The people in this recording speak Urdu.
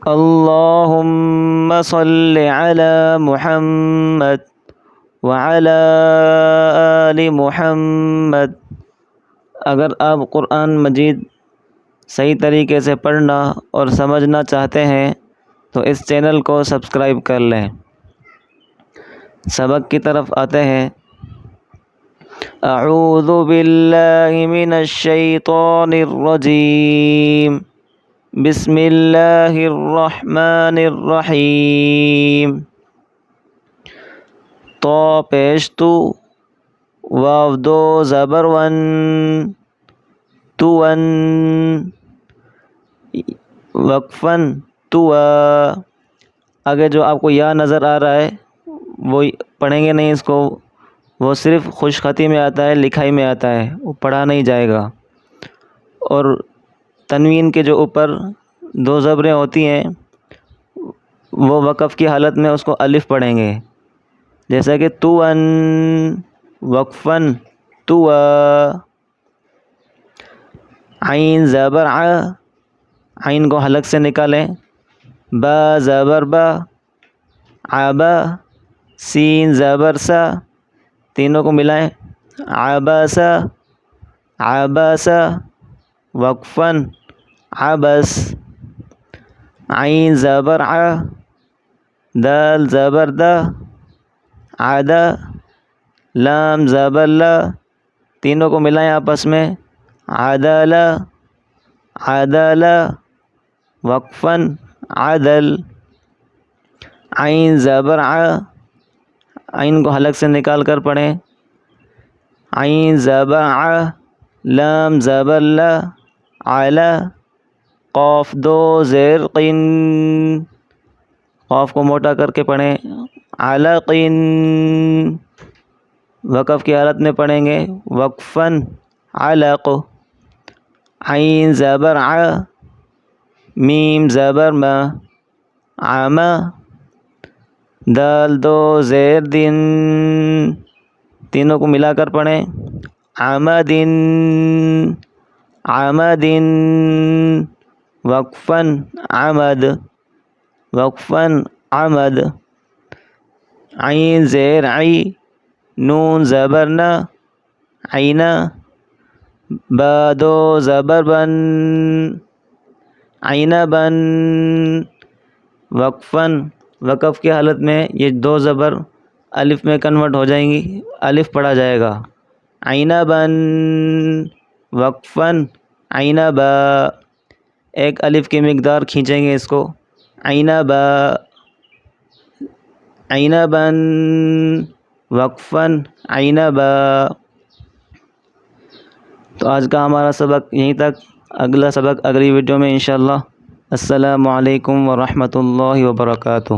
اللهم صل على محمد وعلى آل محمد۔ اگر آپ قرآن مجید صحیح طریقے سے پڑھنا اور سمجھنا چاہتے ہیں تو اس چینل کو سبسکرائب کر لیں۔ سبق کی طرف آتے ہیں۔ اعوذ باللہ من الشیطان الرجیم، بسم اللہ الرحمن الرحیم۔ تو پیش تو، واو دو زبر ون، تو ون، وقفن تو۔ آگے جو آپ کو یا نظر آ رہا ہے وہ پڑھیں گے نہیں اس کو، وہ صرف خوش خطی میں آتا ہے، لکھائی میں آتا ہے، وہ پڑھا نہیں جائے گا۔ اور تنوین کے جو اوپر دو زبریں ہوتی ہیں وہ وقف کی حالت میں اس کو الف پڑھیں گے، جیسا کہ تو ان، وقفن تو۔ عین زبر ع، عین کو حلق سے نکالیں۔ با زبر با، عبا۔ سین زبر سا، تینوں کو ملائیں، عباسا، عباسا، وقفن عبس۔ عین زبر ع، دال زبر دا، عدا۔ لام زبر لا، تینوں کو ملائیں آپس میں، عدلا، عدلا، وقفن عدل۔ عین زبر ع، عین کو حلق سے نکال کر پڑھیں۔ عین زبر ع، لام زبر لا، علا۔ قاف دو زیر قن، قاف کو موٹا کر کے پڑھیں، علقن۔ وقف کی حالت میں پڑھیں گے، وقفن علق۔ عین زبر ع، میم زبر ما، عما۔ دال دو زیر دن، تینوں کو ملا کر پڑھیں، عمدن، عمدن، وقفن عمد، وقفن عمد۔ عین زیر عی، نون زبر نا، عینا۔ با دو زبر بن، عینبن، وقفن۔ وقف کی حالت میں یہ دو زبر الف میں کنورٹ ہو جائیں گی، الف پڑھا جائے گا، عینبن، وقفن عینبا۔ ایک الف کی مقدار کھینچیں گے اس کو، عینبا، عینبن، وقفن عینبا۔ تو آج کا ہمارا سبق یہیں تک، اگلا سبق اگلی ویڈیو میں انشاءاللہ۔ السلام علیکم ورحمۃ اللہ وبرکاتہ۔